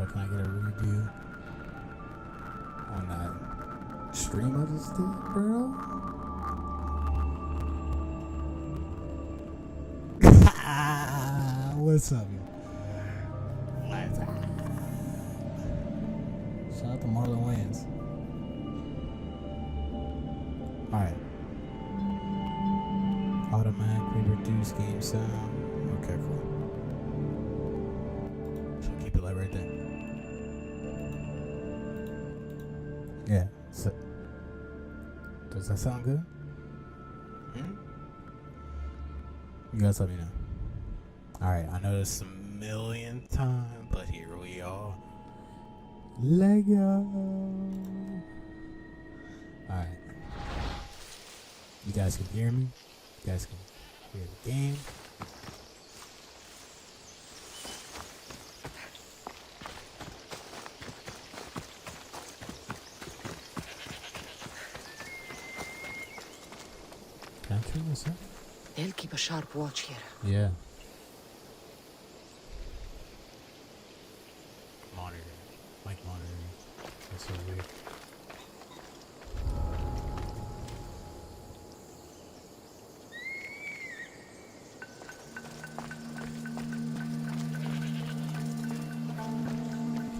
But can I get a review on that stream I just did, bro? What's up, yo? What's up? Shout out to Marlon Wayans. Alright. Automatically reduce game sound. Okay, cool. So keep it like right there. Yeah. So, does that sound good? You guys let me know. Alright, I know this a million times, but here we are. Lego. Alright. You guys can hear me. You guys can hear the game. Can I turn this up? They'll keep a sharp watch here. Yeah. Monitor. Mic monitor. That's so weird.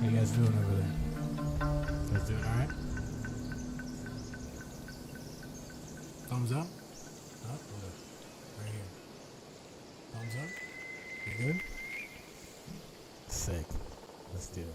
How you guys doing over there? You guys doing alright? Thumbs up? Up? Look. Right here. Thumbs up? You good? Sick. Let's do it.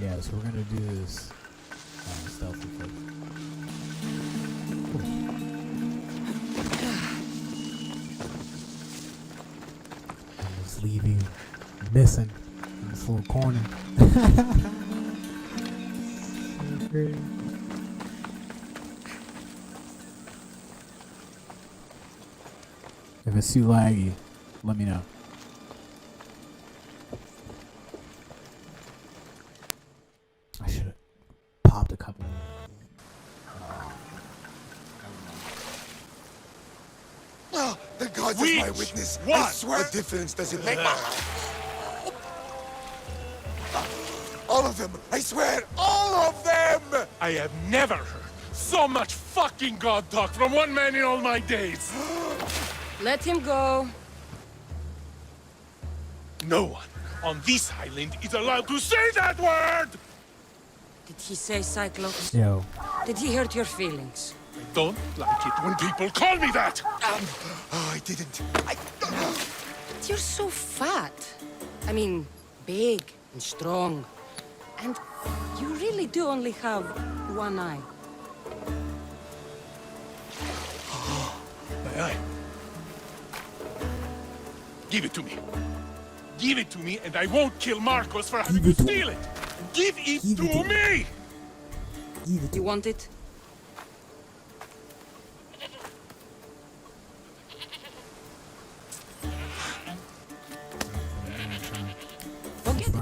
Yeah, so we're gonna do this stealthy quick. Cool. And just leave you missing in this little corner. So great. If it's too laggy, let me know. I should have popped a couple. Oh, the gods is my witness. I swear. What difference does it make? All of them. I swear, all of them. I have never heard so much fucking God talk from one man in all my days. Let him go. No one on this island is allowed to say that word! Did he say Cyclops? Yo. Did he hurt your feelings? I don't like it when people call me that! Oh, I didn't. But you're so fat. I mean, big and strong. And you really do only have one eye. My eye. Give it to me. Give it to me, and I won't kill Marcos for having to steal it. Give it to me! You want it? Go get it.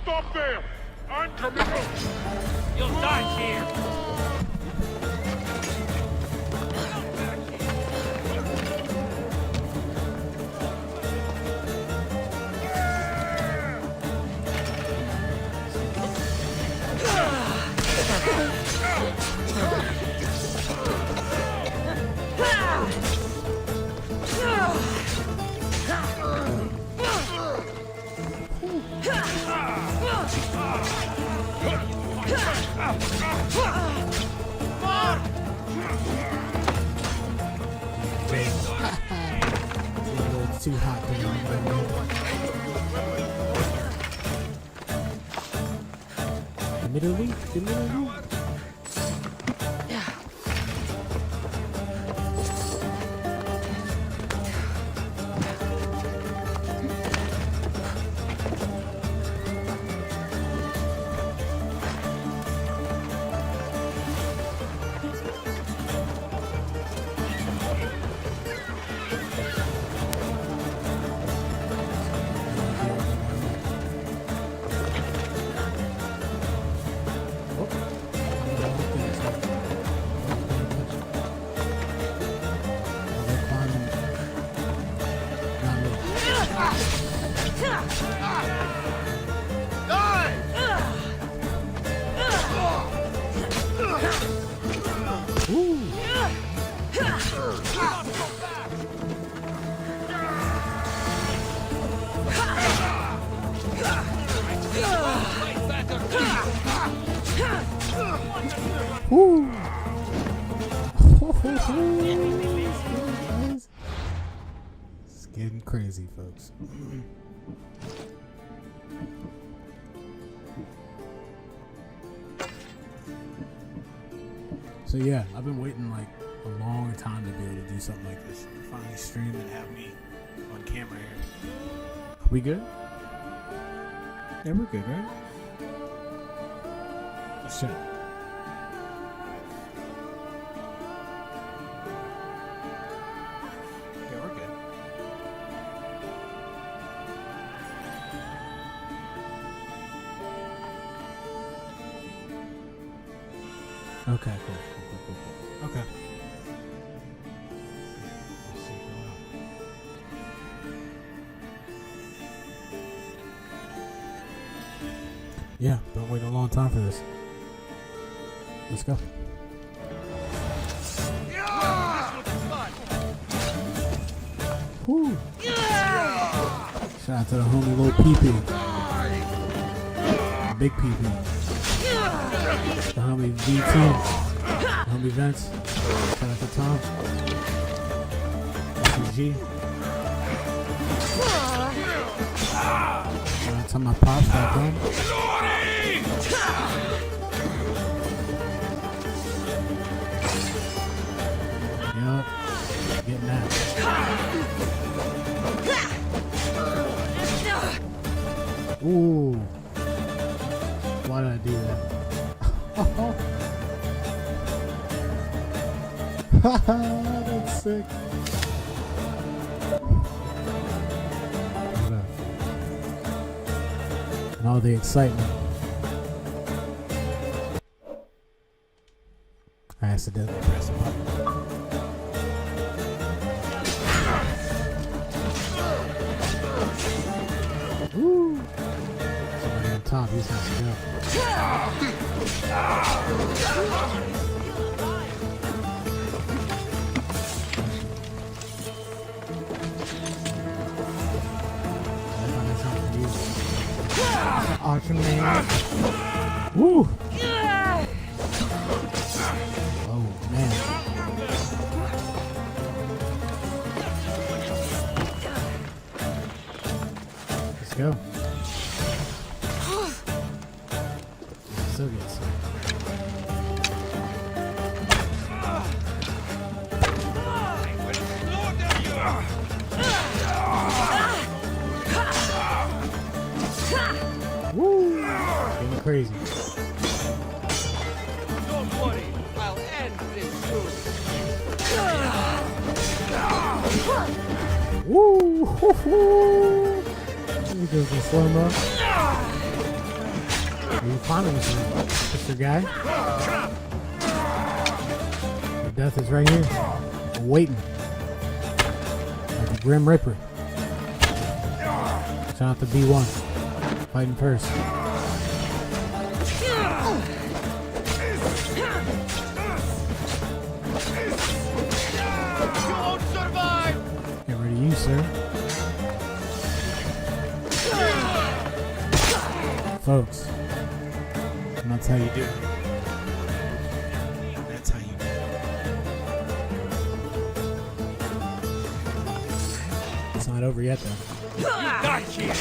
Stop there! I'm coming out! You'll die here! It's too hot to Literally. Woo! It's getting crazy, folks. So yeah, I've been waiting like a long time to be able to do something like this. Finally stream and have me on camera here. We good? Yeah, we're good, right? Let's check. Yeah, we're good. Okay, cool. Okay. Yeah, been waiting a long time for this. Let's go. Woo. Shout out to the homie Lil Pee-Pee. Big Pee-Pee. The homie VT. The homie Vince. Shout out to Tom. G. Shout out to my pops back home. Yup. Getting that. Ooh. Why did I do that? That's sick. And all the excitement. I accidentally pressed the button. Woo! Somebody on top, he's has to go. Awesome man. Woo! Oh man. Let's go. So good. Woo! Getting crazy. Don't worry, I'll end this soon. Woo! Hoo-hoo! Let me do some slow-mo. Are you climbing with me, Mr. Guy? Your death is right here. I'm waiting. Like the Grim Reaper. Shout out to B1. Fighting first. You won't survive! Get ready, you, sir. Folks, that's how you do it. That's how you do it. It's not over yet, though. Die here.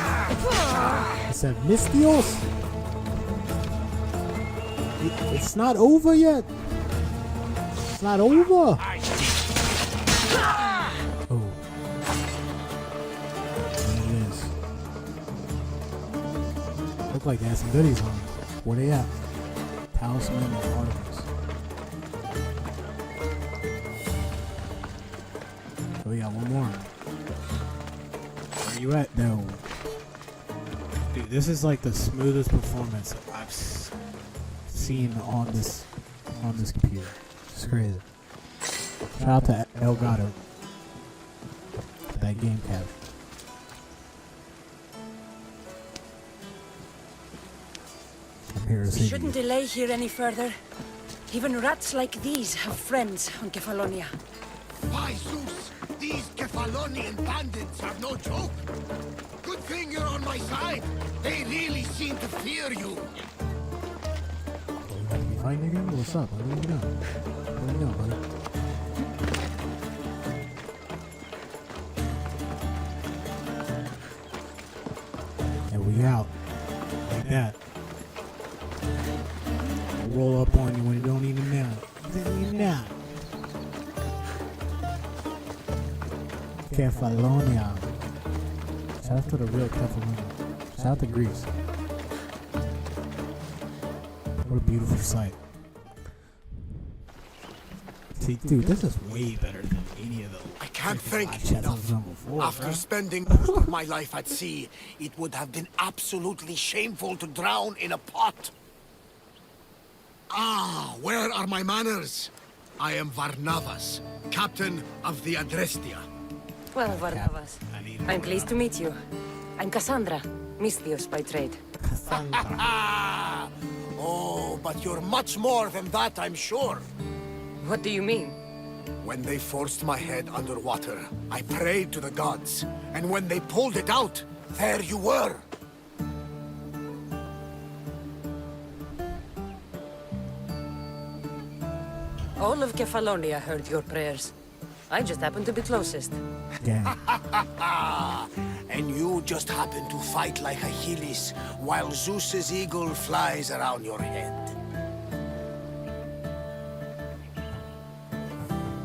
I said, Mistios. It's not over yet. It's not over. I see. Oh. There it is. Look like they had some goodies on. Where they at? Talisman and articles. So we got one more. Where you at, though? Dude, this is like the smoothest performance I've seen on this computer. It's crazy. Shout out to Elgato. That game cap. I'm here to We save shouldn't you. delay here any further. Even rats like these have friends on Kefalonia. By Zeus, these Kefalonian bandits are no joke. Good thing you're on my side. They really seem to fear you. Oh, you gotta be fighting again? What's up? What are you doing? What are you doing, buddy? And we out. Like that. I'll roll up on you when you don't even know. You don't even know. Kefalonia. Shout out to the real Kefalonia. Shout out to Greece. What a beautiful sight. See, dude, this is way better than any of the I can't freaking thank live you chats enough. I've done before, After bro. spending most of my life at sea, it would have been absolutely shameful to drown in a pot. Ah, where are my manners? I am Varnavas, captain of the Adrestia. Well, Varnavas, I'm pleased to meet you. I'm Cassandra, Misthios by trade. Ah! Oh, but you're much more than that, I'm sure. What do you mean? When they forced my head underwater, I prayed to the gods. And when they pulled it out, there you were. All of Kefalonia heard your prayers. I just happened to be closest. Yeah. And you just happen to fight like Achilles, while Zeus's eagle flies around your head.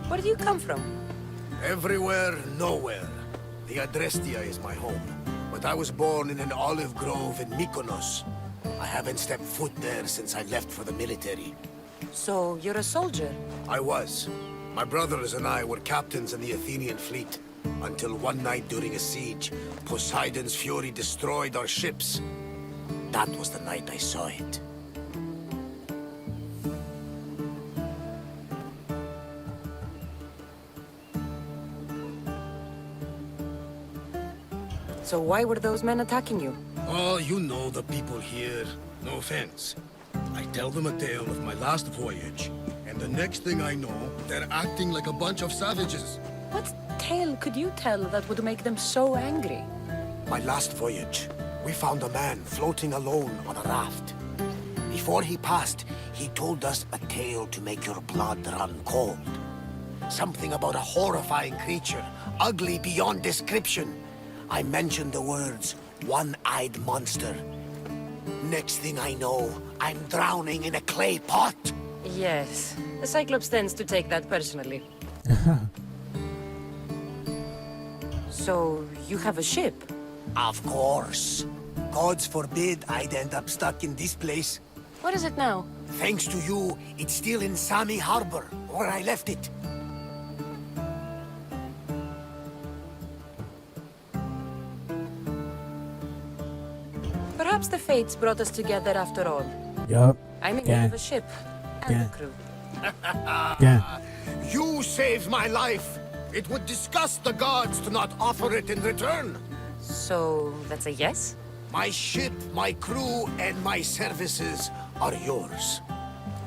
Where do you come from? Everywhere, nowhere. The Adrestia is my home. But I was born in an olive grove in Mykonos. I haven't stepped foot there since I left for the military. So, you're a soldier? I was. My brothers and I were captains in the Athenian fleet. Until one night during a siege, Poseidon's fury destroyed our ships. That was the night I saw it. So why were those men attacking you? Oh, you know the people here. No offense. I tell them a tale of my last voyage, and the next thing I know, they're acting like a bunch of savages. What tale could you tell that would make them so angry? My last voyage, we found a man floating alone on a raft. Before he passed, he told us a tale to make your blood run cold. Something about a horrifying creature, ugly beyond description. I mentioned the words, one-eyed monster. Next thing I know, I'm drowning in a clay pot. Yes, the Cyclops tends to take that personally. So, you have a ship? Of course. Gods forbid I'd end up stuck in this place. What is it now? Thanks to you, it's still in Sami Harbor, where I left it. Perhaps the fates brought us together after all. Yup. I'm in Yeah. need of a ship and Yeah. a crew. Yeah. You saved my life. It would disgust the gods to not offer it in return. So, that's a yes? My ship, my crew, and my services are yours.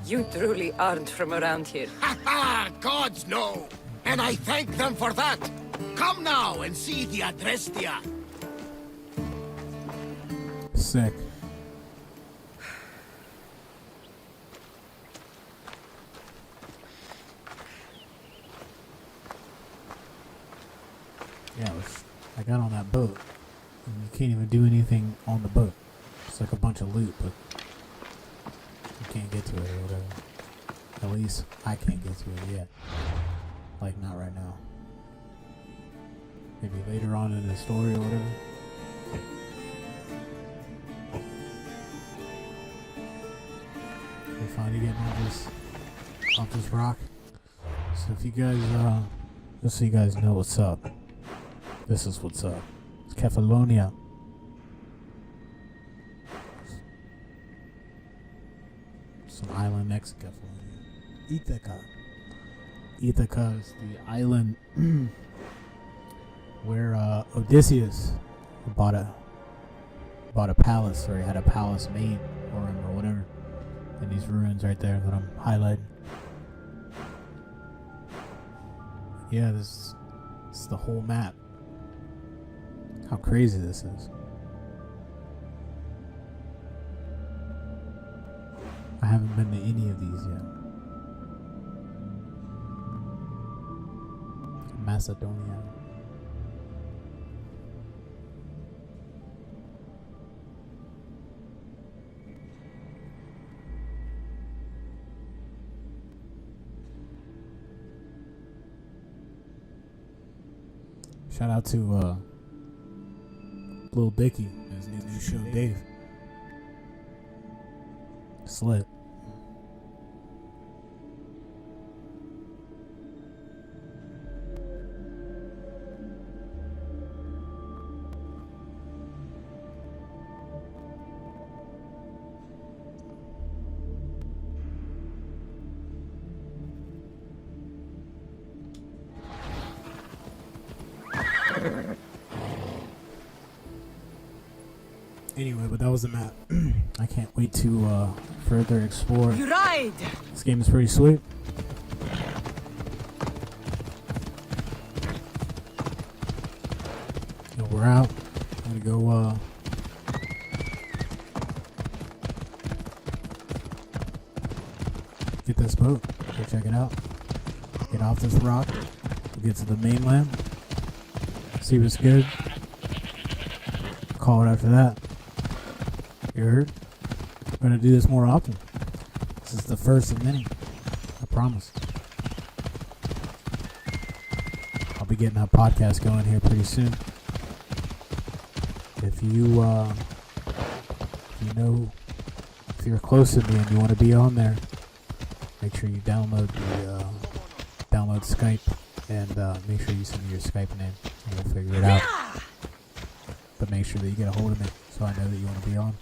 You truly aren't from around here. Ha ha! Gods know! And I thank them for that. Come now and see the Adrestia. Sick. Yeah, I got on that boat. And you can't even do anything on the boat. It's like a bunch of loot, but you can't get to it or whatever. At least I can't get to it yet. Like, not right now. Maybe later on in the story or whatever. We're finally getting off this rock. So if you guys, just so you guys know what's up, this is what's up. It's Kefalonia. Some island next to Kefalonia. Ithaca. Ithaca is the island where Odysseus bought a palace, or he had a palace made for him or whatever. And these ruins right there that I'm highlighting. Yeah, this is the whole map. How crazy this is. I haven't been to any of these yet. Macedonia. Shout out to Lil Dicky, his new show, Dave. Slit. Anyway, but that was the map. I can't wait to further explore. You ride! This game is pretty sweet. Yo, we're out. I'm gonna go get this boat. Go check it out. Get off this rock. We'll get to the mainland. See what's good. Call it after that. You heard? We're gonna do this more often. This is the first of many. I promise. I'll be getting that podcast going here pretty soon. If you're close to me and you want to be on there, make sure you download Skype and make sure you send me your Skype name and we'll figure it out. But make sure that you get a hold of me so I know that you want to be on.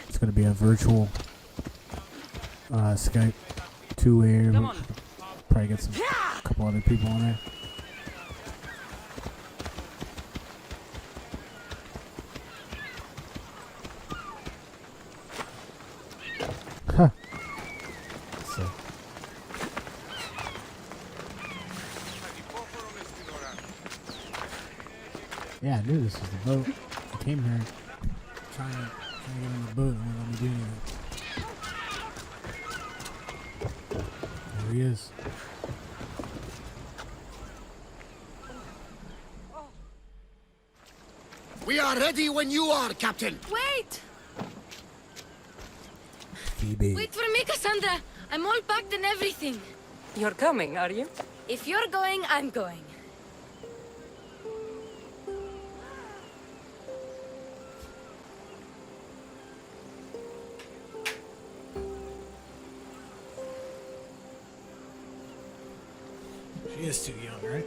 It's going to be a virtual Skype two-way. We'll probably get a couple other people on there. Huh. So. Yeah, I knew this was the boat. I came here trying to get on the boat and won't let me do anything. There he is. We are ready when you are, Captain. Wait! Phoebe. Wait for me, Cassandra! I'm all packed and everything. You're coming, are you? If you're going, I'm going. She is too young, right?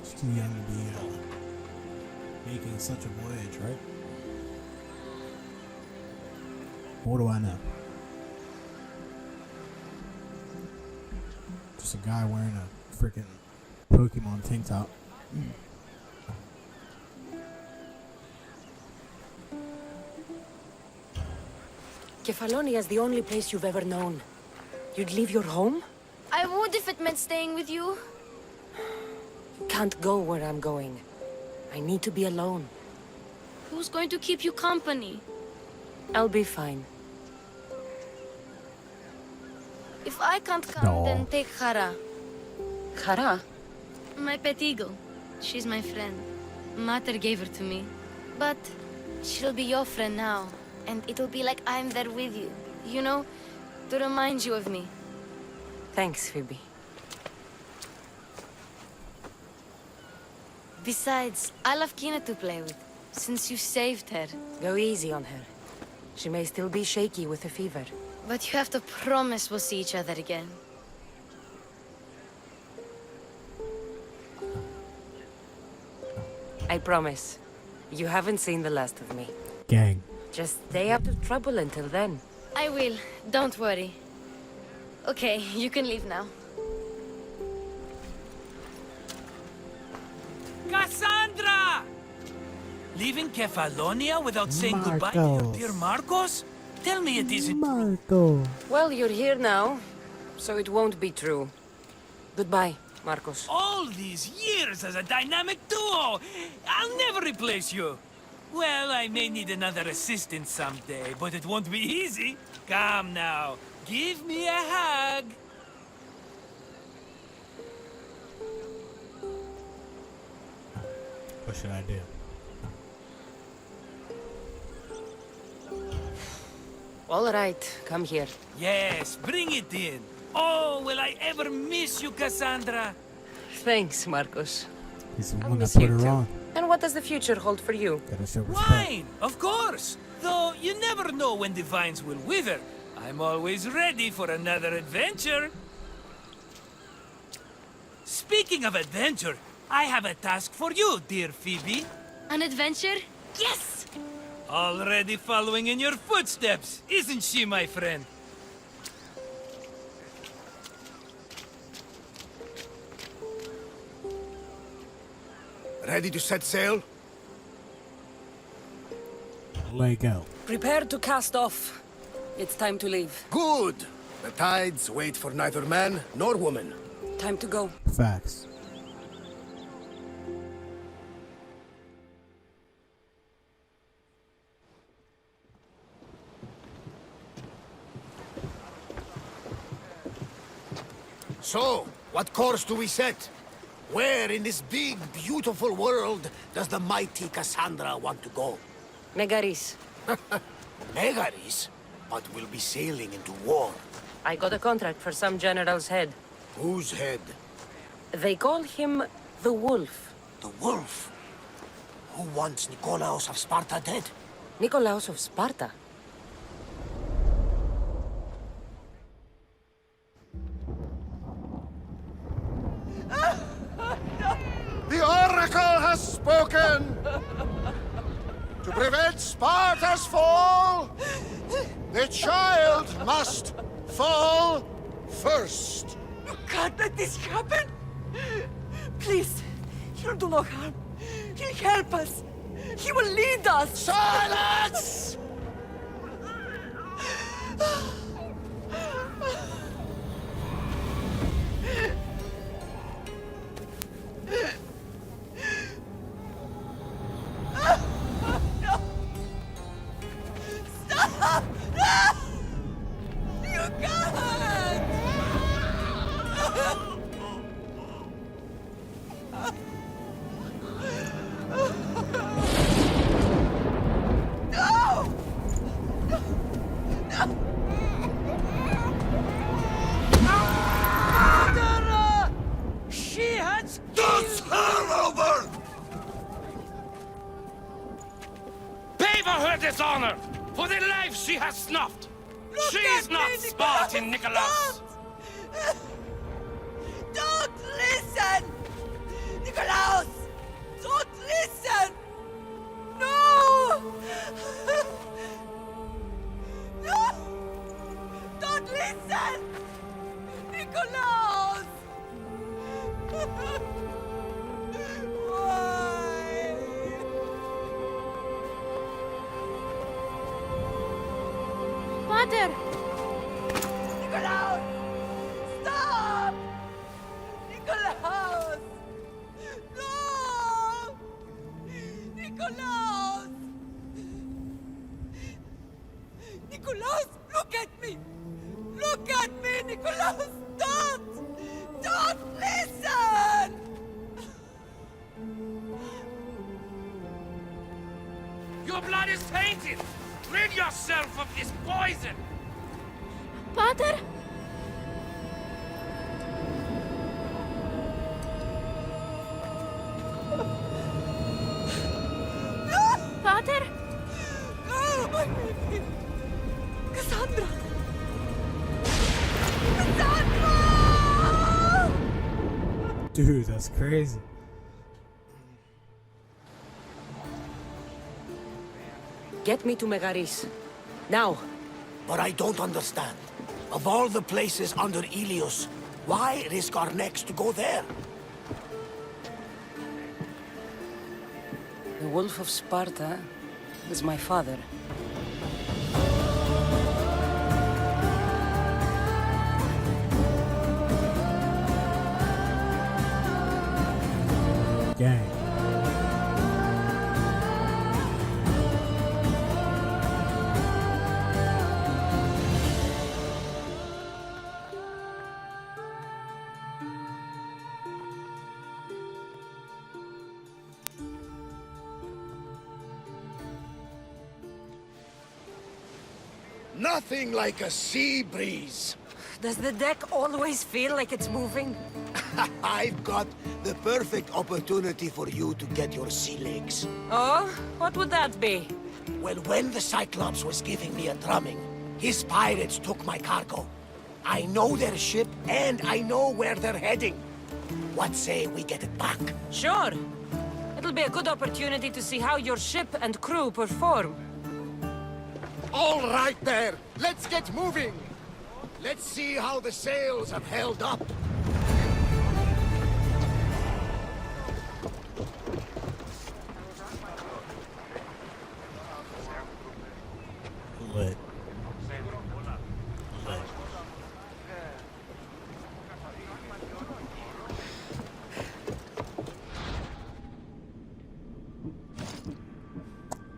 She's too young to be making such a voyage, right? What do I know? Just a guy wearing a freaking Pokemon tank top. Kefalonia is the only place you've ever known. You'd leave your home? I would if it meant staying with you. You can't go where I'm going. I need to be alone. Who's going to keep you company? I'll be fine. If If I can't come, No. then take Hara, Kara? my pet eagle. She's my friend. Mater gave her to me. But she'll be your friend now, and it'll be like I'm there with you. You know, to remind you of me. Thanks, Phoebe. Besides, I love Kina to play with, since you saved her. Go easy on her. She may still be shaky with the fever. But you have to promise we'll see each other again. I promise. You haven't seen the last of me. Gang. Just stay out of trouble until then. I will, don't worry. Okay, you can leave now. Cassandra! Leaving Kefalonia without saying goodbye to your Marcos. dear Marcos? Tell me it isn't. Marco. Well, you're here now, so it won't be true. Goodbye, Marcos. All these years as a dynamic duo! I'll never replace you! Well, I may need another assistant someday, but it won't be easy. Come now, give me a hug. What should I do? All right, come here. Yes, bring it in. Oh, will I ever miss you, Cassandra? Thanks, Marcos. He's the I'll one that miss put you her too. on. And what does the future hold for you? Gotta show respect. Wine, of course. Though you never know when the vines will wither. I'm always ready for another adventure. Speaking of adventure, I have a task for you, dear Phoebe. An adventure? Yes! Already following in your footsteps, isn't she, my friend? Ready to set sail? Let go. Prepare to cast off. It's time to leave. Good! The tides wait for neither man nor woman. Time to go. Facts. So, what course do we set? Where in this big, beautiful world does the mighty Cassandra want to go? Megaris. Megaris? But we'll be sailing into war. I got a contract for some general's head. Whose head? They call him the Wolf. The wolf? Who wants Nikolaos of Sparta dead? Nikolaos of Sparta. The Oracle has spoken! To prevent Sparta's fall, the child must fall first. You can't let this happen! Please, he'll do no harm. He'll help us. He will lead us. Silence! You can't! Murderer! She has Does her over! Pay for her dishonor, for the life she has snuffed. She's at not me, Spartan, Nikolaos. Don't listen! Nikolaos! Don't listen! No! No! Don't listen! Nikolaos! Why? Mater! Nikolaos! Stop! Nikolaos! No! Nikolaos! Nikolaos, look at me! Look at me, Nicholas! Don't! Don't listen! Your blood is tainted! Rid yourself of this poison! Pater? Pater? Oh, my baby! Cassandra! Cassandra! Dude, that's crazy. Get me to Megaris. Now. But I don't understand. Of all the places under Ilios, why risk our necks to go there? The Wolf of Sparta is my father. Gang. Nothing like a sea breeze. Does the deck always feel like it's moving? I've got the perfect opportunity for you to get your sea legs. Oh? What would that be? Well, when the Cyclops was giving me a drumming, his pirates took my cargo. I know their ship, and I know where they're heading. What say we get it back? Sure. It'll be a good opportunity to see how your ship and crew perform. All right there, let's get moving. Let's see how the sails have held up. Lit.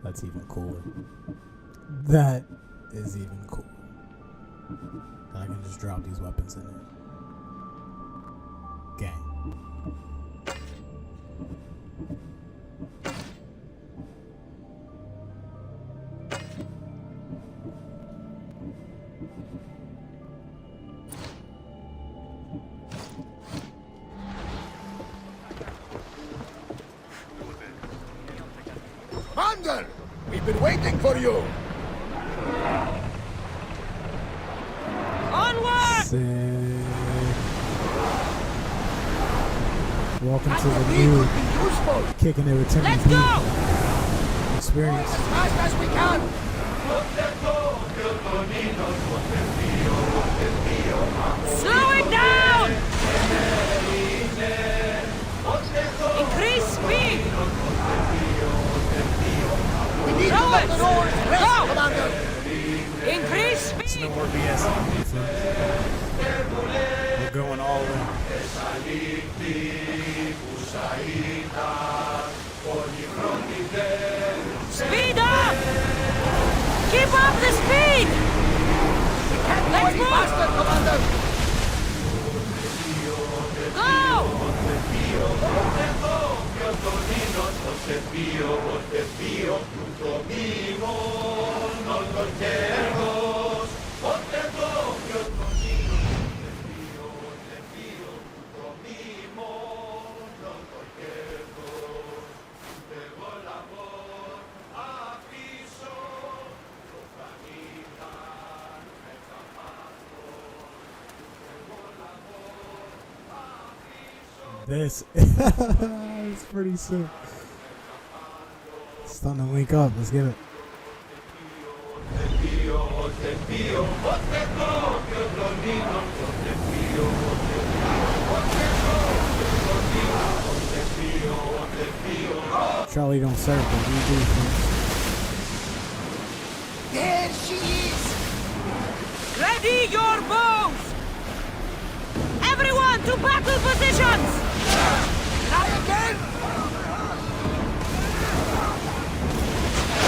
That's even cooler. That is even cooler. I can just drop these weapons in there. Gang. Commander! We've been waiting for you! Onward! Sick. Welcome to the We new could be useful! Kicking It with Timmy Let's B go! experience. As fast as we can! Slow it down! Increase speed! We need to Row let it! the oars rest, Go! Commander! Increase It's speed! no more BS. You feel me? We're going all in. Speed up! Keep up the speed! Let's Any move! faster, Commander! Go! This is pretty sick. It's time to link up. Let's get it. Charlie don't serve, but we do. There she is! Ready your bows! Everyone to battle positions! Try again!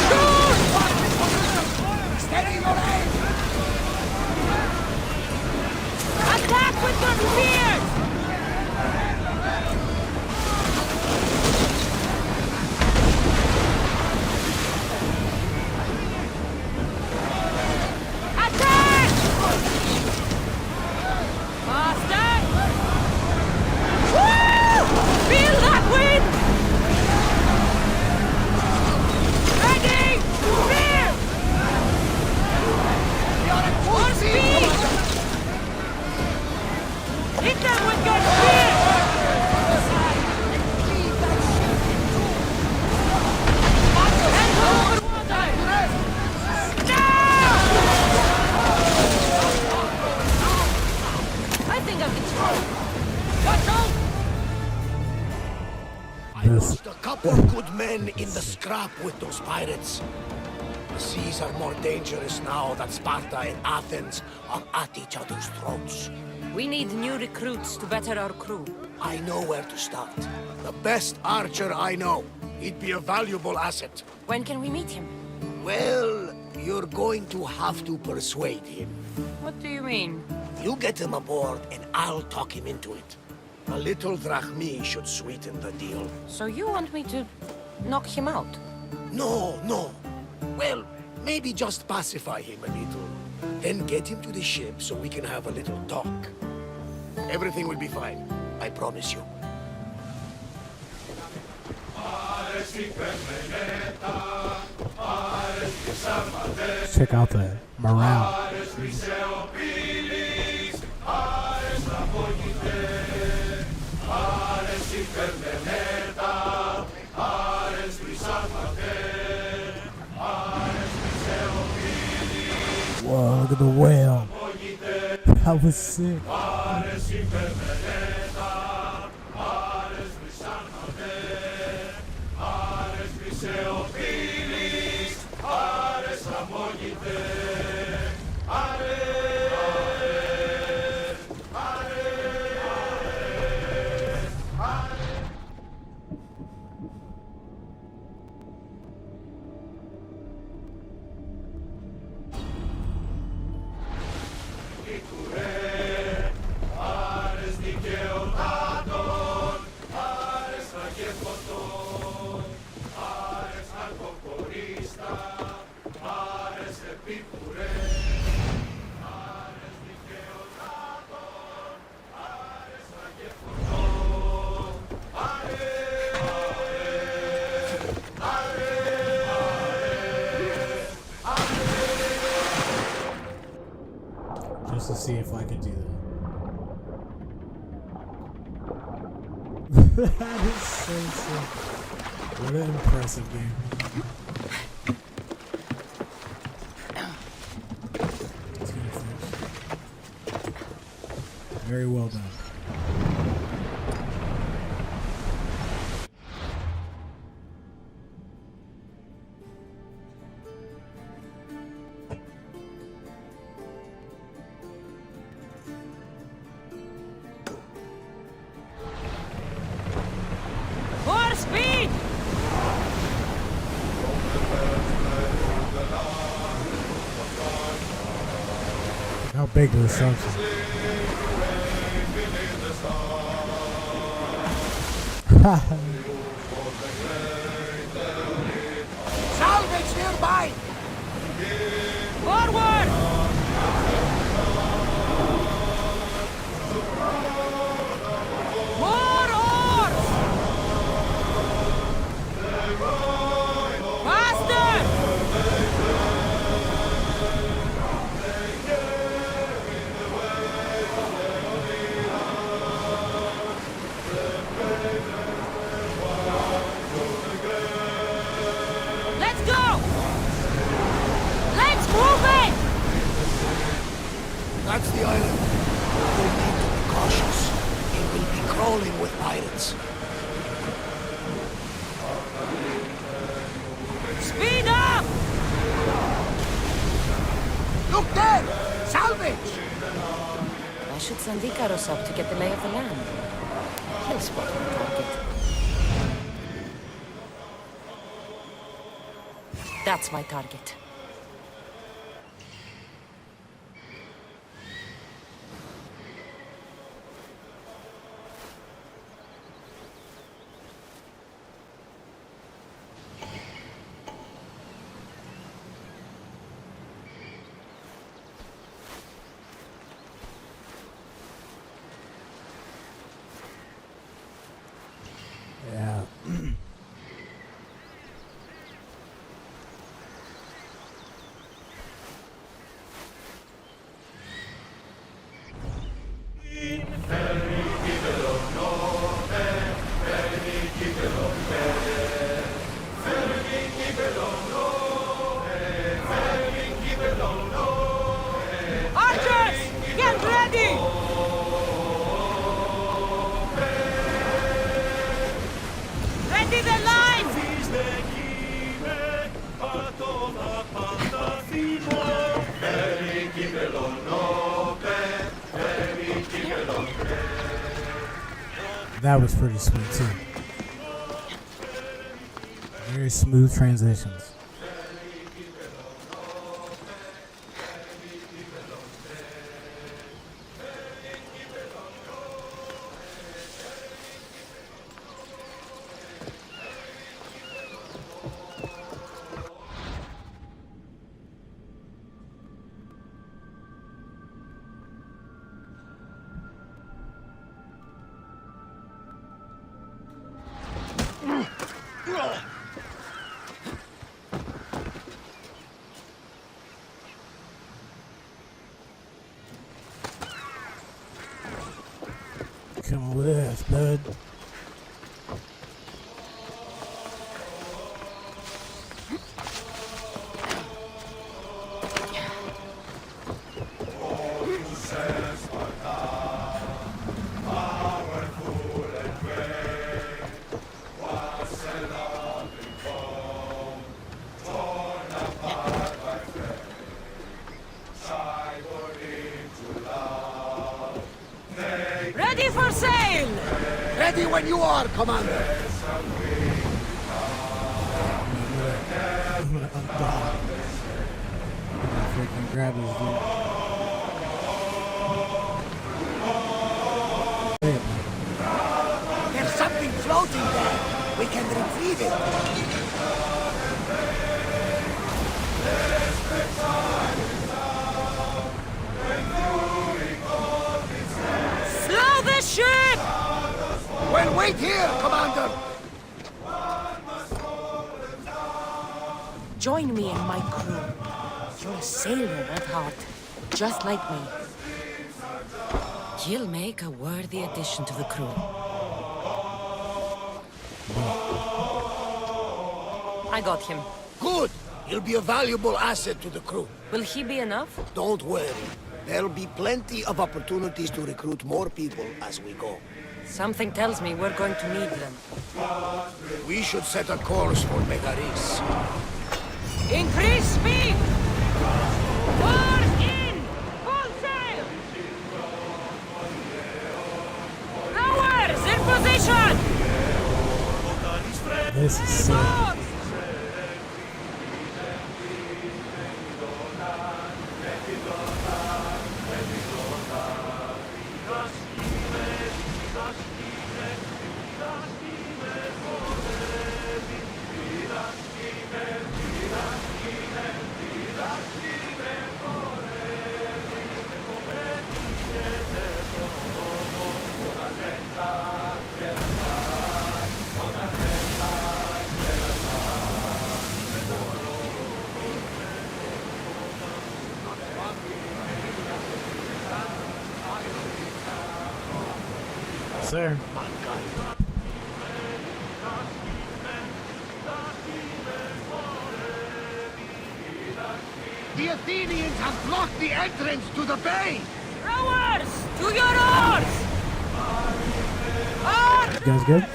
Shoot! Steady your aim! Lost a couple good men in the scrap with those pirates. The seas are more dangerous now that Sparta and Athens are at each other's throats. We need new recruits to better our crew. I know where to start. The best archer I know. He'd be a valuable asset. When can we meet him? Well, you're going to have to persuade him. What do you mean? You get him aboard and I'll talk him into it. A little drachmi should sweeten the deal. So you want me to knock him out? No, no. Well, maybe just pacify him a little. Then get him to the ship so we can have a little talk. Everything will be fine. I promise you. Check out the morale. Whoa, look at the whale. That was sick. Just to see if I can do that. That is so sick. What an impressive game. Let's get it finished. Very well done. More speed! How big are the sharks? Salvage nearby! Forward! More oars! Faster! Let's go! Let's move it! That's the island. We need to be cautious. It will be crawling with pirates. Speed up! Look there! Salvage! I should send Icaros up to get the lay of the land. He'll spot my target. That's my target. That was pretty sweet too. Very smooth transitions. Come on with us, bud. Ready for sail! Ready when you are, Commander. I'm gonna undock. I'm gonna freaking grab his dude. Hey, There's something floating there. We can retrieve it. Slow the ship! Well, wait here, Commander. Join me in my crew. You're a sailor at heart, just like me. You'll make a worthy addition to the crew. I got him. Good. He'll be a valuable asset to the crew. Will he be enough? Don't worry. There'll be plenty of opportunities to recruit more people as we go. Something tells me we're going to need them. We should set a course for Megaris. Increase speed! Oars in! Full sail! Rowers in position! this is sick. Sir. The Athenians have blocked the entrance to the bay! Rowers! To your oars! On! You guys good?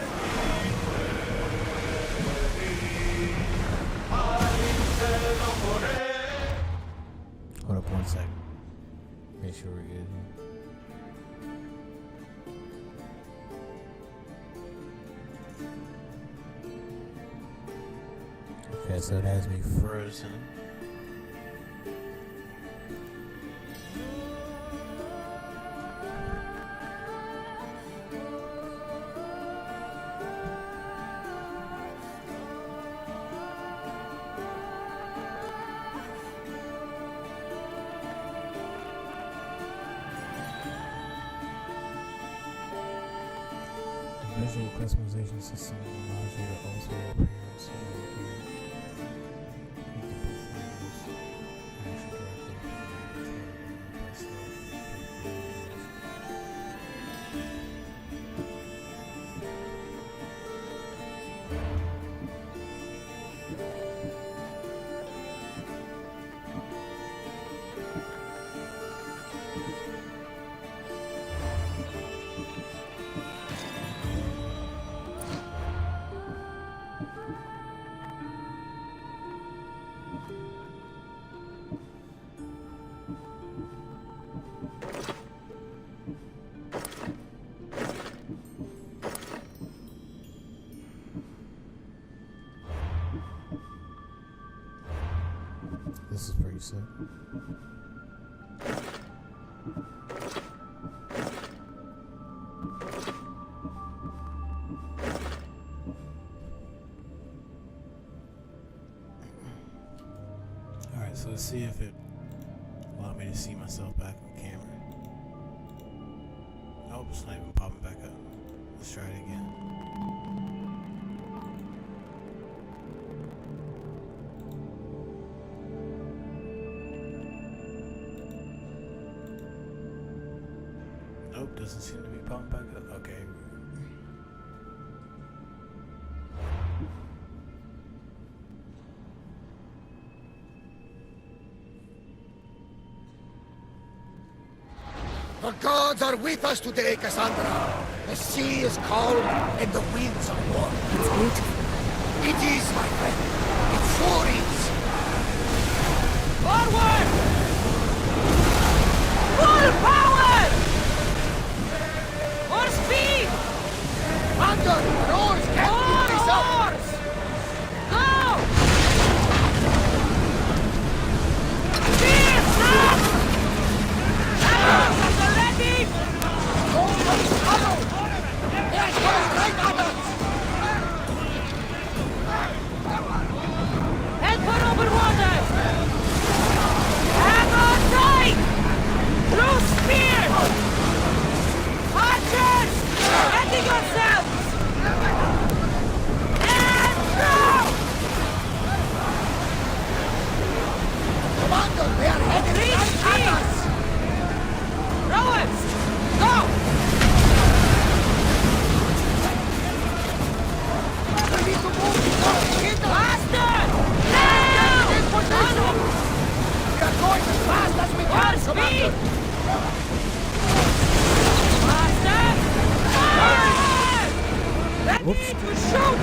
Hold up 1 second. Make sure we're good here. Okay, so it has me frozen. The visual customization system allows you to alter your appearance and look here. You can perform this action directly from the by sick. Alright, so let's see if it allow me to see myself back on camera. Nope, it's not even popping back up. Let's try it again. Nope, doesn't seem to be popping back up. Okay. The gods are with us today, Cassandra. The sea is calm and the winds are warm. It's beautiful. It is, my friend. It sure is. Forward! Full power! More speed! Under, the oars can't keep this up. Oars! Go! Speed! Stop! Arrows at the ready! Yes, yes, right on us. Head for over water! Hammer tight! Loose spear! Archers! Ready yourselves! And throw! Commander, they are headed Reach right at us. Rowers! Go! We need to move. Faster! Now! Onward! We are going as fast as we can, More Commander. speed! Faster! Fire! Ready to shoot!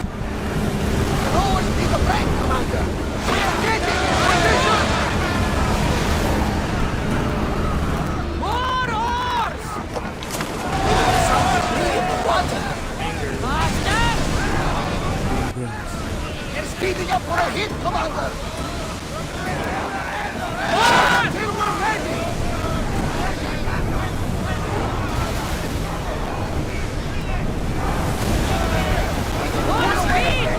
The oars need a break, Commander. We are getting in position. More oars! Something in the water. Faster! They're speeding up for a hit, Commander. Till we're ready. More speed!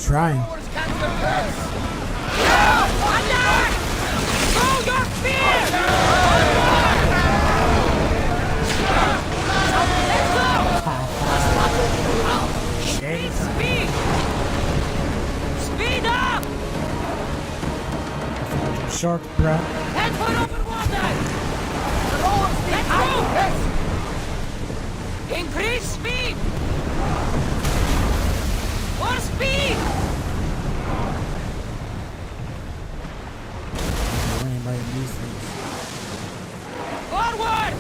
Trying. Oars can't reverse. Under! Throw your spear! Let's go! Speed! Speed! Speed up! Shark breath. Head for over water! The oars need Let's high go! press. Increase speed! More speed! Rain right in these things. Forward!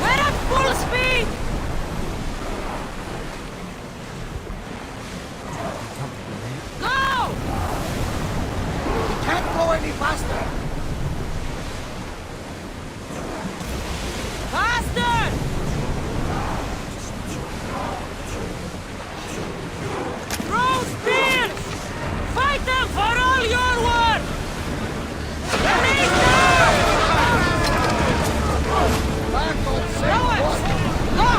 We're at full speed! Go! We can't go any faster. Faster! Throw spears! Fight them for all your worth! Release them! Back on safe Rowers! water. Go!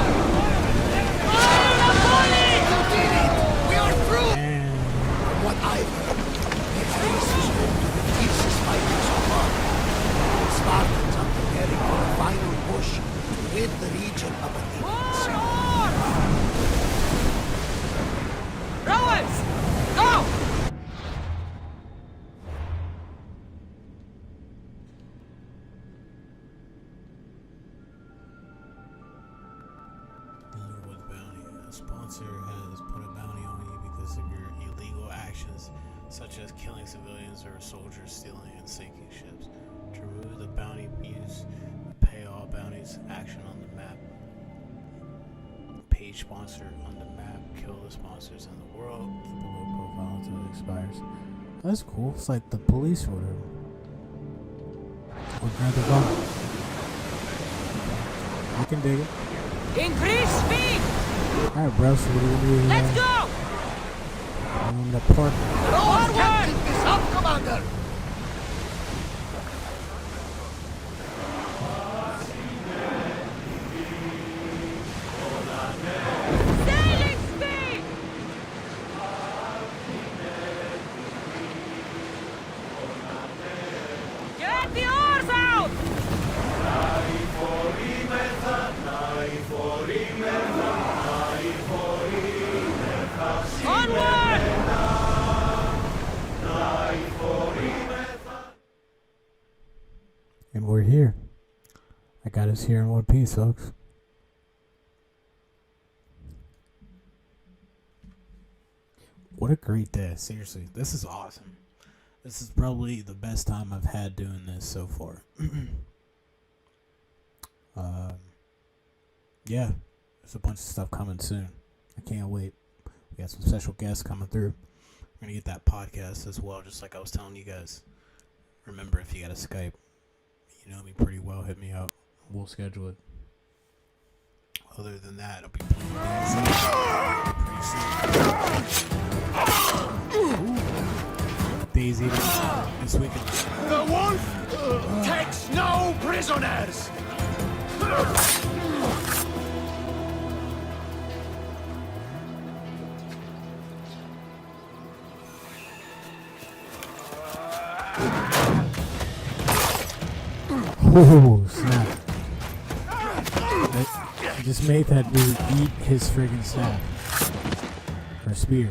Fire the bullet! You did it. We are through. And From what I've heard, this race is home to the fiercest fighters so far. The Spartans are preparing for a final push to rid the region of Athens. More oars! Rowers! Go! with bounty. A sponsor has put a bounty on you because of your illegal actions, such as killing civilians or soldiers stealing and sinking ships. To remove the bounty, use the pay all bounties action on the map. Page sponsor on the map. Kill the sponsors in the world. Keep a low profile until it expires. That's cool. It's like the police or whatever. Or Grand Theft Auto. You can dig it. Increase speed! Alright, bro, so what do we do? Let's go! In the park. The oars can't keep this up, Commander. And we're here. I got us here in one piece, folks. What a great day. Seriously, this is awesome. This is probably the best time I've had doing this so far. Yeah, there's a bunch of stuff coming soon. I can't wait. We got some special guests coming through. We're going to get that podcast as well, just like I was telling you guys. Remember, if you got a Skype, you know me pretty well, hit me up. We'll schedule it. Other than that, I'll be playing Daisy this weekend. The wolf takes no prisoners! Oh, snap. I just made that dude eat his friggin' staff. Or spear.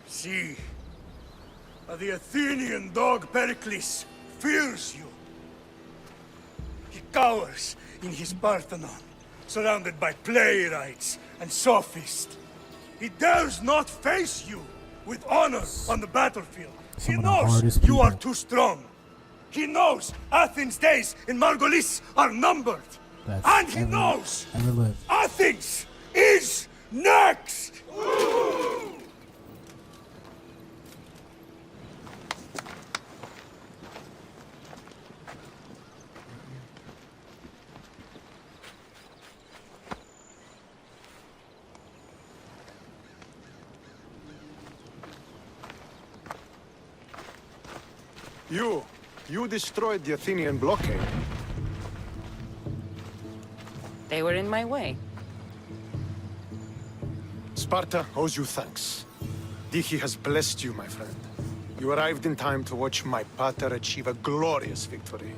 See, the Athenian dog Pericles fears you. He cowers in his Parthenon, surrounded by playwrights and sophists. He dares not face you with honor on the battlefield. He knows you are too strong. He knows Athens' days in Margolis are numbered. And he knows Athens is next! You destroyed the Athenian blockade. They were in my way. Sparta owes you thanks. Dihi has blessed you, my friend. You arrived in time to watch my pater achieve a glorious victory.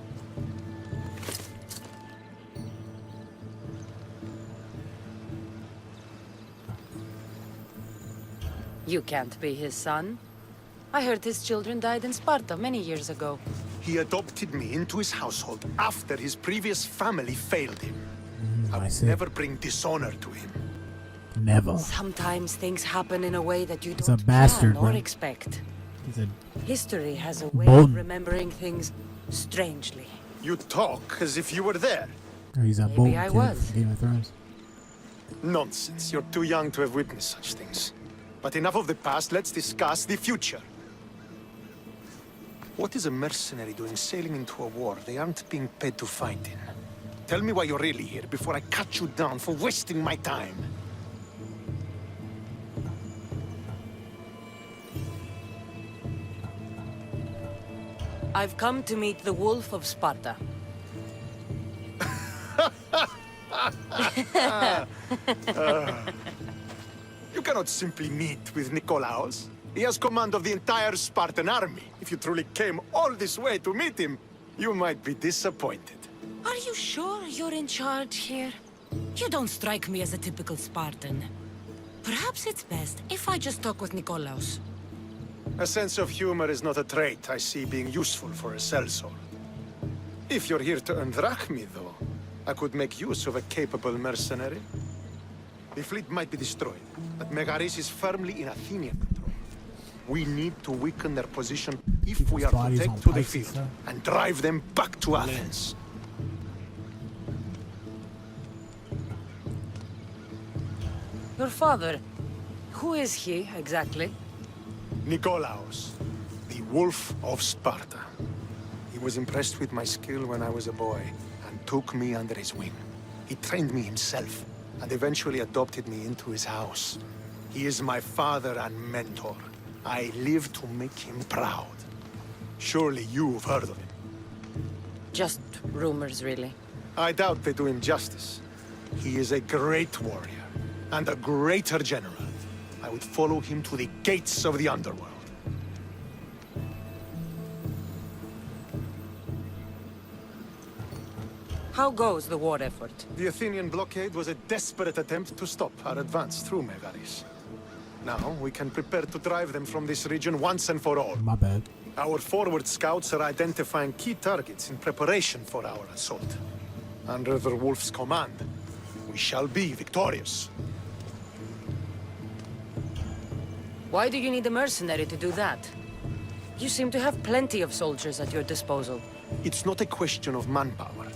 You can't be his son. I heard his children died in Sparta many years ago. He adopted me into his household after his previous family failed him. I would never bring dishonor to him. Never. Sometimes things happen in a way that you He's a don't bastard, plan or bro. expect. He's a History has a way Bon. of remembering things strangely. You talk as if you were there. he's a Maybe bold I kid was. from Game of Thrones. Nonsense. You're too young to have witnessed such things. But enough of the past, let's discuss the future. What is a mercenary doing sailing into a war they aren't being paid to fight in? Tell me why you're really here before I cut you down for wasting my time. I've come to meet the Wolf of Sparta. You cannot simply meet with Nikolaos. He has command of the entire Spartan army. If you truly came all this way to meet him, you might be disappointed. Are you sure you're in charge here? You don't strike me as a typical Spartan. Perhaps it's best if I just talk with Nikolaos. A sense of humor is not a trait I see being useful for a sellsword. If you're here to earn drachmi, though, I could make use of a capable mercenary. The fleet might be destroyed, but Megaris is firmly in Athenian control. We need to weaken their position if we are to bodies take on to the pikes and field stuff. and drive them back to Athens. Your father, who is he exactly? Nikolaos, the Wolf of Sparta. He was impressed with my skill when I was a boy and took me under his wing. He trained me himself and eventually adopted me into his house. He is my father and mentor. I live to make him proud. Surely you've heard of him. Just rumors, really. I doubt they do him justice. He is a great warrior and a greater general. I would follow him to the gates of the underworld. How goes the war effort? The Athenian blockade was a desperate attempt to stop our advance through Megaris. Now we can prepare to drive them from this region once and for all. My bad. Our forward scouts are identifying key targets in preparation for our assault. Under the Wolf's command, we shall be victorious. Why do you need a mercenary to do that? You seem to have plenty of soldiers at your disposal. It's not a question of manpower.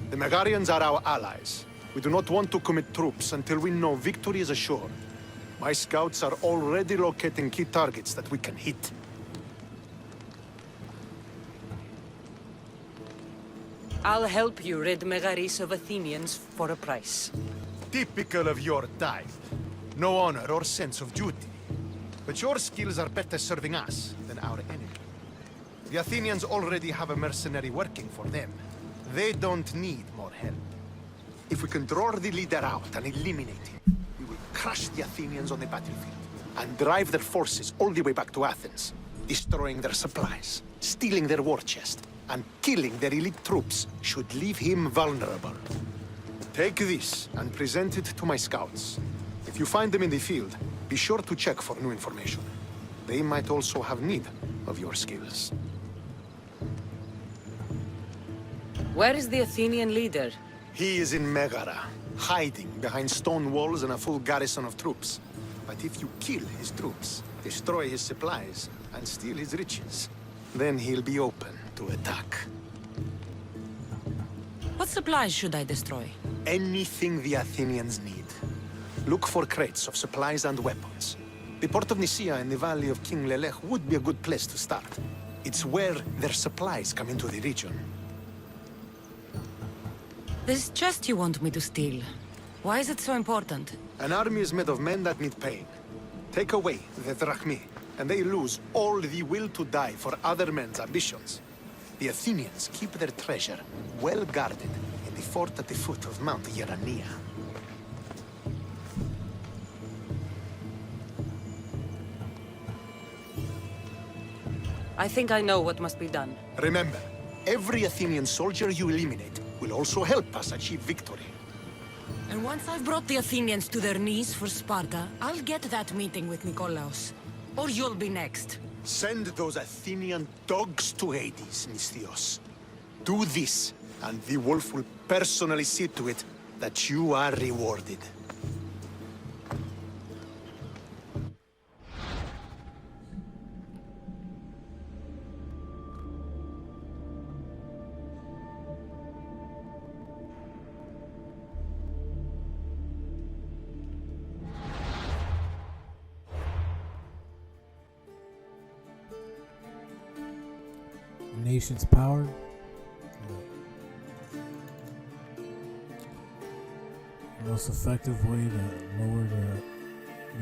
The Megarians are our allies. We do not want to commit troops until we know victory is assured. My scouts are already locating key targets that we can hit. I'll help you rid Megaris of Athenians for a price. Typical of your type. No honor or sense of duty. But your skills are better serving us than our enemy. The Athenians already have a mercenary working for them. They don't need more help. If we can draw the leader out and eliminate him, we will crush the Athenians on the battlefield and drive their forces all the way back to Athens, destroying their supplies, stealing their war chest, and killing their elite troops should leave him vulnerable. Take this and present it to my scouts. If you find them in the field, be sure to check for new information. They might also have need of your skills. Where is the Athenian leader? He is in Megara, hiding behind stone walls and a full garrison of troops. But if you kill his troops, destroy his supplies, and steal his riches, then he'll be open to attack. What supplies should I destroy? Anything the Athenians need. Look for crates of supplies and weapons. The port of Nicaea in the valley of King Lelech would be a good place to start. It's where their supplies come into the region. This chest you want me to steal. Why is it so important? An army is made of men that need pain. Take away the drachmi, and they lose all the will to die for other men's ambitions. The Athenians keep their treasure well guarded in the fort at the foot of Mount Yerania. I think I know what must be done. Remember, every Athenian soldier you eliminate will also help us achieve victory. And once I've brought the Athenians to their knees for Sparta, I'll get that meeting with Nikolaos. Or you'll be next. Send those Athenian dogs to Hades, Misthios. Do this, and the wolf will personally see to it that you are rewarded. Nation's power. The most effective way to lower the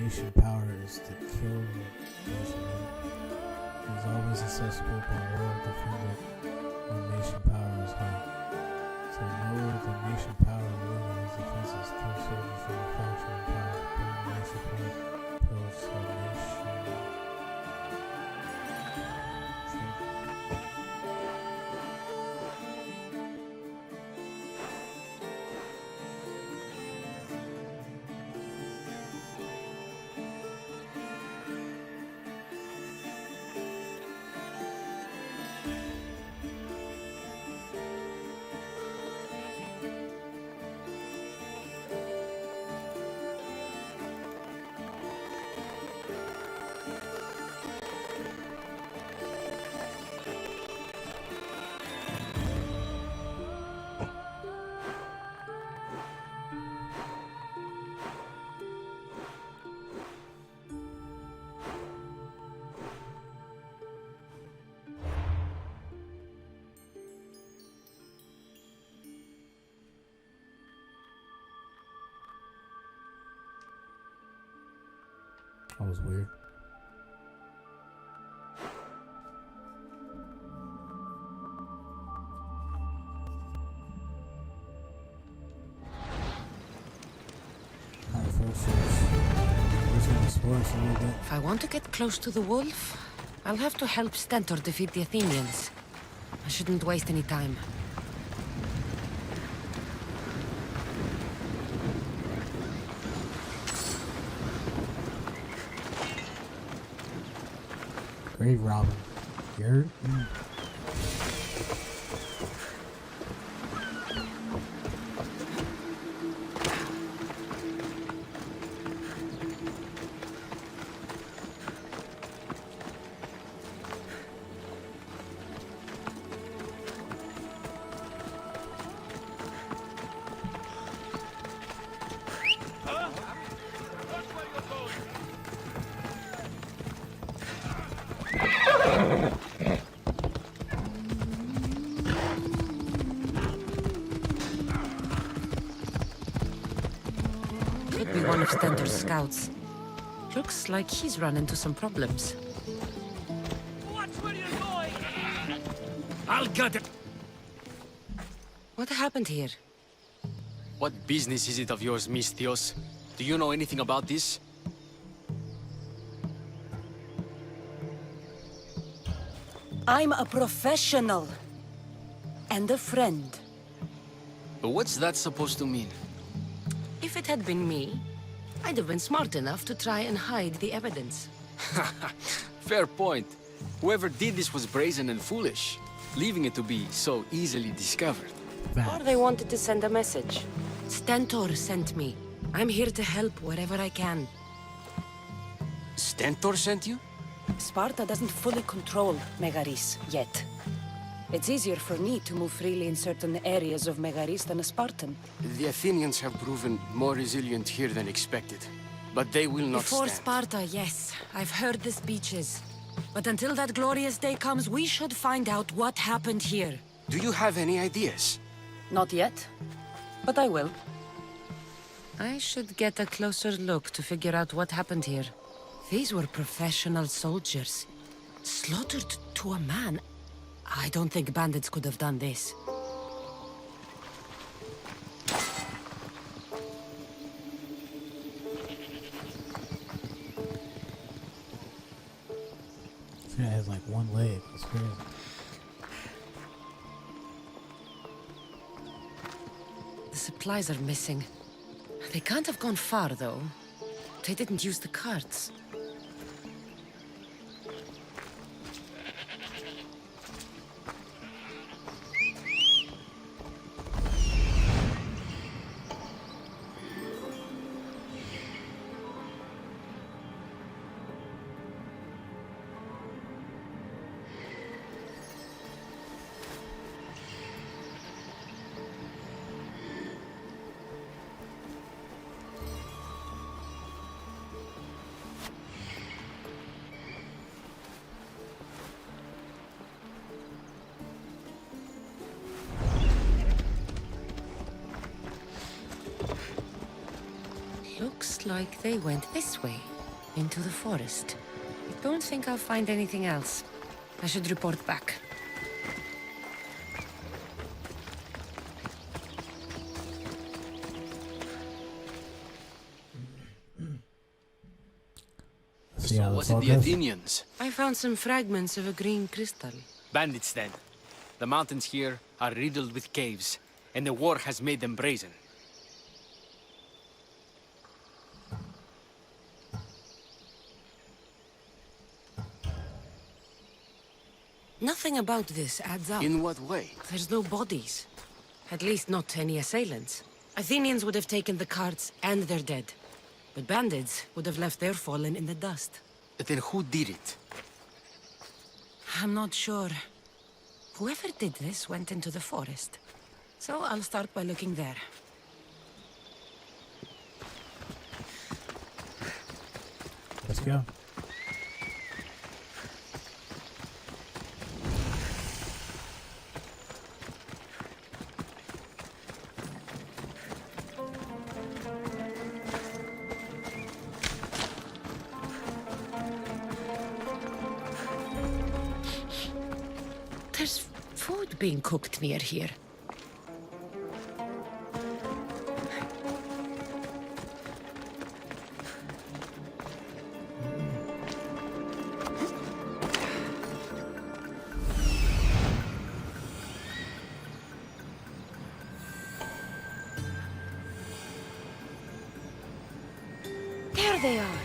nation power is to kill the nation leader. He is always accessible by well defended when nation power is high. To lower the nation power, lower his defenses, kill soldiers from the faction and power, burn the nation power, pillage the nation. That was weird. If I want to get close to the wolf, I'll have to help Stentor defeat the Athenians. I shouldn't waste any time. Grave robbing. You're. Could be one of Stentor's scouts. Looks like he's run into some problems. Watch where you're going! I'll cut it! What happened here? What business is it of yours, Miss Theos? Do you know anything about this? I'm a professional. And a friend. But what's that supposed to mean? If it had been me, I'd have been smart enough to try and hide the evidence. Fair point. Whoever did this was brazen and foolish, leaving it to be so easily discovered. Or they wanted to send a message. Stentor sent me. I'm here to help wherever I can. Stentor sent you? Sparta doesn't fully control Megaris yet. It's easier for me to move freely in certain areas of Megaris than a Spartan. The Athenians have proven more resilient here than expected. But they will not Before stand. Sparta, yes. I've heard the speeches. But until that glorious day comes, we should find out what happened here. Do you have any ideas? Not yet, but I will. I should get a closer look to figure out what happened here. These were professional soldiers. Slaughtered to a man. I don't think bandits could have done this. This guy has like one leg. It's crazy. The supplies are missing. They can't have gone far, though. They didn't use the carts. Looks like they went this way, into the forest. I don't think I'll find anything else. I should report back. See how So this was it all the goes? Athenians? I found some fragments of a green crystal. Bandits then. The mountains here are riddled with caves, and the war has made them brazen. Nothing about this adds up. In what way? There's no bodies. At least not any assailants. Athenians would have taken the carts and their dead. But bandits would have left their fallen in the dust. Then who did it? I'm not sure. Whoever did this went into the forest. So I'll start by looking there. Let's go. There's food being cooked near here. There they are.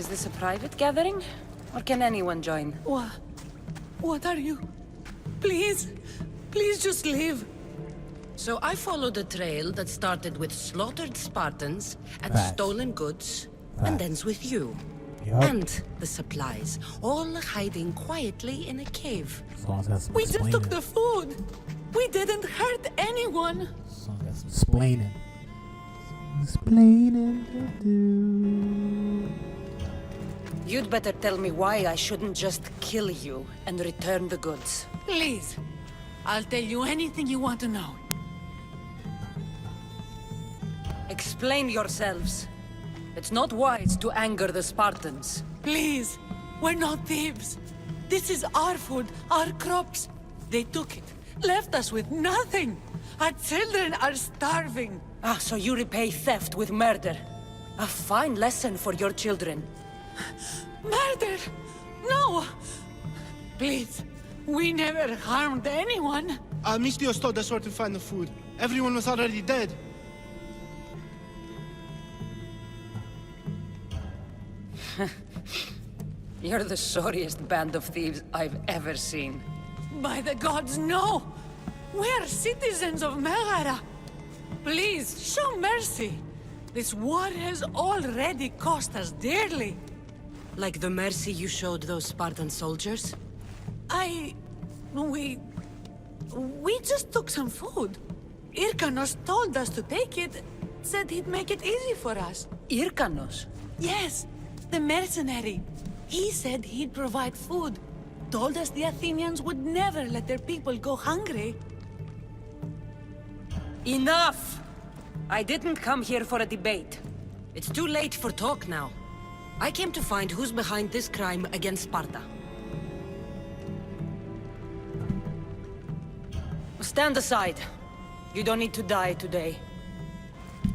Is this a private gathering? Or can anyone join? What are you? Please, please just leave. So I followed a trail that started with slaughtered Spartans and Facts. stolen goods, Facts. and ends with you. Yup. And the supplies, all hiding quietly in a cave. As long as that's We just took the explaining. food. We didn't hurt anyone. As long as that's explaining. Explaining to do. You'd better tell me why I shouldn't just kill you and return the goods. Please, I'll tell you anything you want to know. Explain yourselves. It's not wise to anger the Spartans. Please, we're not thieves. This is our food, our crops. They took it, left us with nothing. Our children are starving. Ah, so you repay theft with murder. A fine lesson for your children. Murder? No! Please, we never harmed anyone. Mistios told us where to find the food. Everyone was already dead. You're the sorriest band of thieves I've ever seen. By the gods, no! We're citizens of Megara. Please, show mercy. This war has already cost us dearly. Like the mercy you showed those Spartan soldiers? We just took some food. Irkanos told us to take it, said he'd make it easy for us. Irkanos? Yes, the mercenary. He said he'd provide food. Told us the Athenians would never let their people go hungry. Enough! I didn't come here for a debate. It's too late for talk now. I came to find who's behind this crime against Sparta. Stand aside. You don't need to die today.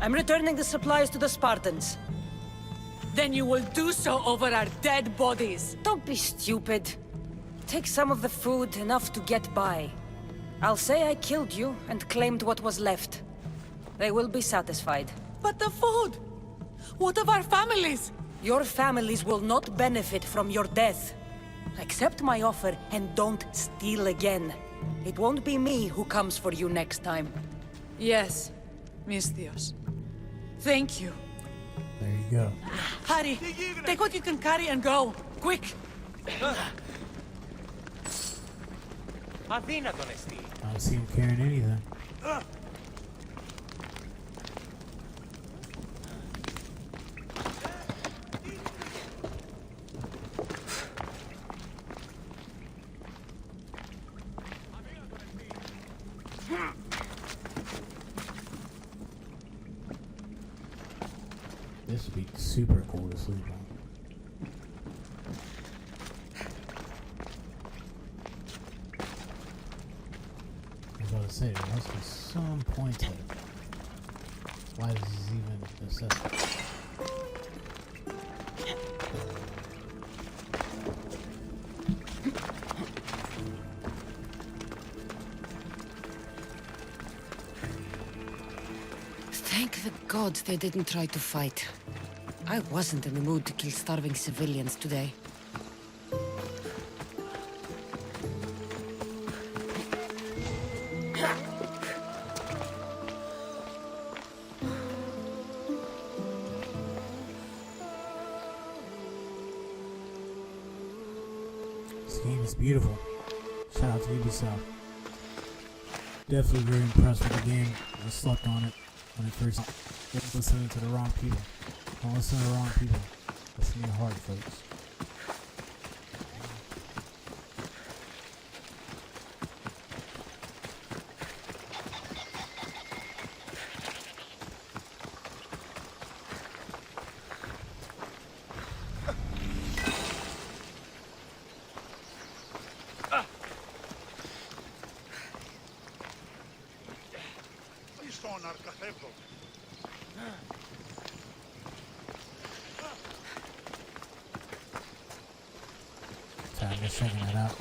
I'm returning the supplies to the Spartans. Then you will do so over our dead bodies. Don't be stupid. Take some of the food, enough to get by. I'll say I killed you and claimed what was left. They will be satisfied. But the food! What of our families? Your families will not benefit from your death. Accept my offer and don't steal again. It won't be me who comes for you next time. Yes, Mistios. Thank you. There you go. Hurry, take what you can carry and go. Quick! I don't see him carrying anything. This would be super cool to sleep on. I was about to say, there must be some point to it. Why this is even necessary. Thank the gods they didn't try to fight. I wasn't in the mood to kill starving civilians today. This game is beautiful. Shout out to Ubisoft. Definitely very impressed with the game. I slept on it when it first listening to the wrong people. Don't listen to the wrong people. Listen to your heart, folks. I'm just checking that out.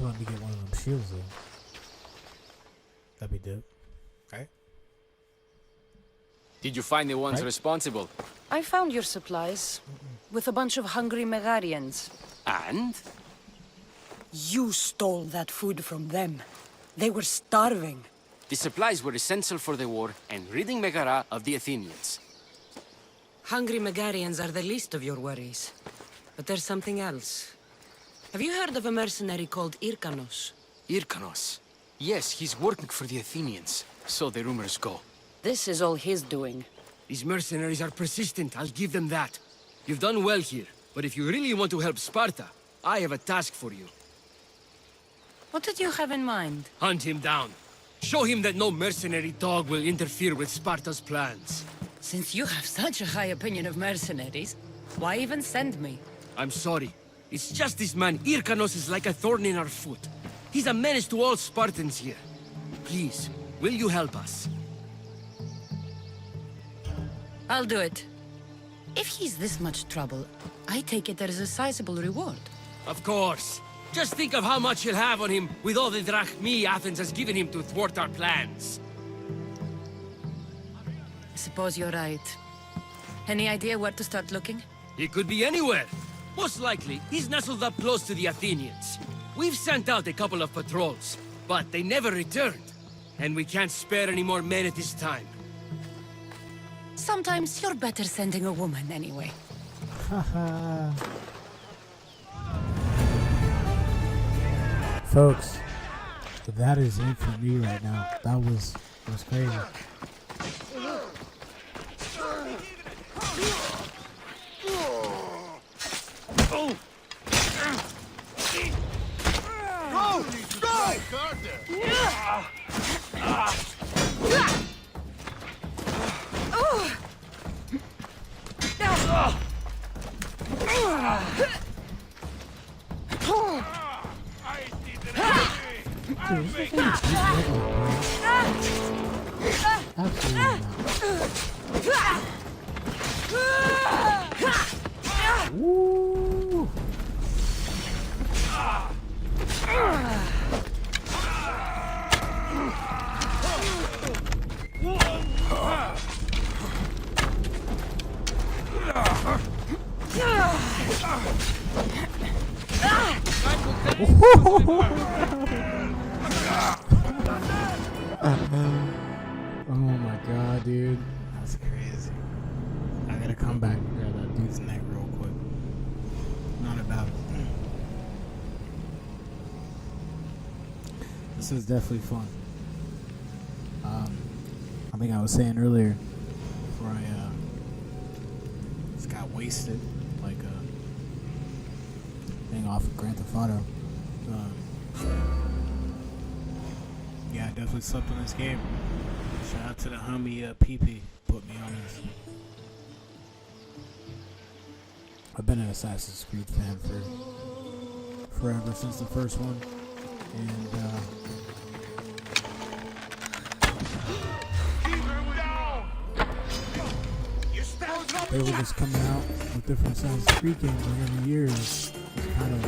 to let me get one of them shields though. That'd be dope. Right? Did you find the ones Right. responsible? I found your supplies. With a bunch of hungry Megarians. And? You stole that food from them. They were starving. The supplies were essential for the war and ridding Megara of the Athenians. Hungry Megarians are the least of your worries. But there's something else. Have you heard of a mercenary called Irkanos? Irkanos. Yes, he's working for the Athenians. So the rumors go. This is all his doing. These mercenaries are persistent, I'll give them that. You've done well here, but if you really want to help Sparta, I have a task for you. What did you have in mind? Hunt him down. Show him that no mercenary dog will interfere with Sparta's plans. Since you have such a high opinion of mercenaries, why even send me? I'm sorry. It's just this man Irkanos is like a thorn in our foot. He's a menace to all Spartans here. Please, will you help us? I'll do it. If he's this much trouble, I take it there is a sizable reward. Of course. Just think of how much he'll have on him with all the drachmi Athens has given him to thwart our plans. I suppose you're right. Any idea where to start looking? He could be anywhere. Most likely, he's nestled up close to the Athenians. We've sent out a couple of patrols, but they never returned. And we can't spare any more men at this time. Sometimes you're better sending a woman anyway. Haha. Folks, that is it for me right now. That was crazy. Absolutely not. Woo! Oh my god, dude. That's crazy. I gotta come back and grab that dude's neck real quick. Not about it. This is definitely fun. I think I was saying earlier before I just got wasted like a thing off of Grand Theft Auto. Yeah, I definitely slept on this game. Shout out to the homie PP, put me on this. I've been an Assassin's Creed fan for forever, since the first one, and they were just coming out with different Assassin's Creed games like every year. It's kind of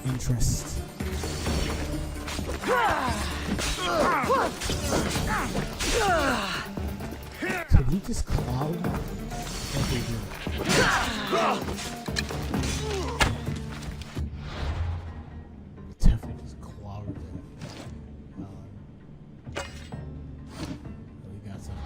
interest. So he just clawed? What they do? Definitely just clawed it. We got some.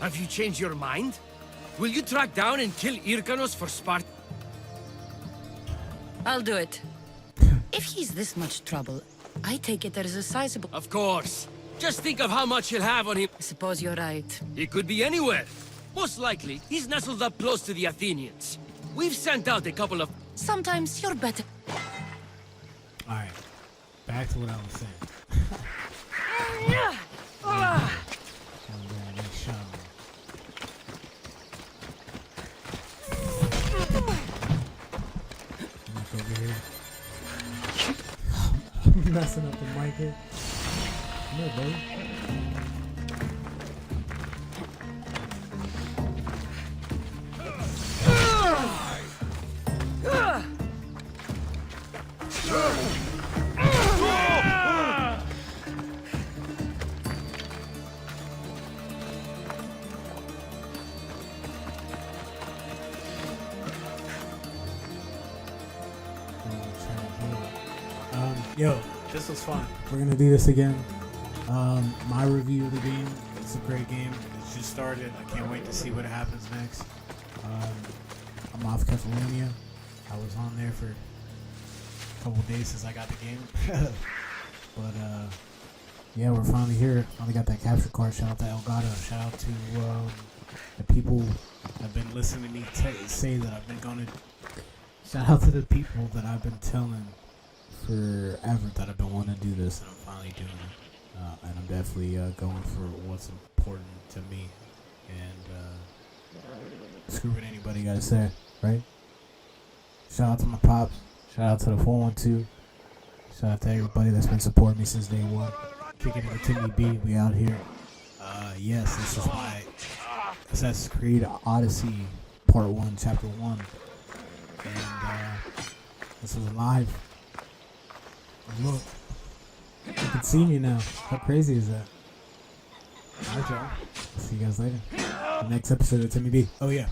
Have you changed your mind? Will you track down and kill Irkanos for Sparta? I'll do it. If he's this much trouble, I take it there is a sizable... Of course. Just think of how much he'll have on him. I suppose you're right. He could be anywhere. Most likely, he's nestled up close to the Athenians. We've sent out a couple of... Sometimes you're better... Alright, back to what I was saying. Nice shot. Mic over here. I'm messing up the mic here. Come here, baby. Yo, this was fun. We're gonna do this again. My review of the game. It's a great game. It's just started. I can't wait to see what happens next. I'm off Catalonia. I was on there for a couple days since I got the game. But yeah, we're finally here. Finally got that capture card. Shout out to Elgato. Shout out to the people that have been listening to me say that I've been gonna. Shout out to the people that I've been telling forever that I've been wanting to do this, and I'm finally doing it. And I'm definitely going for what's important to me. And screw what anybody gotta say, right? Shout out to my pops. Shout out to the 412. Shout out to everybody that's been supporting me since day one. Kicking it to Timmy B. We out here. Yes, this is my Assassin's Creed Odyssey Part 1, Chapter 1. And this is live. Look, you can see me now. How crazy is that? Alright, y'all. See you guys later. The next episode of Timmy B. Oh yeah,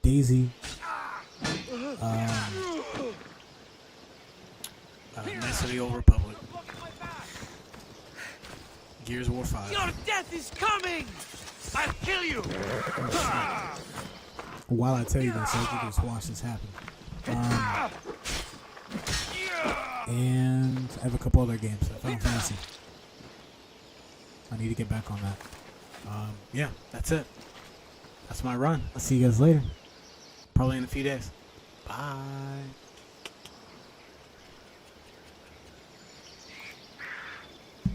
Daisy. Knights of the Old Republic. Gears of War 5. Your death is coming! I'll kill you! While I tell you this, I can just watch this happen. And I have a couple other games. Final Fantasy. I need to get back on that. Yeah, that's it. That's my run. I'll see you guys later. Probably in a few days. Bye.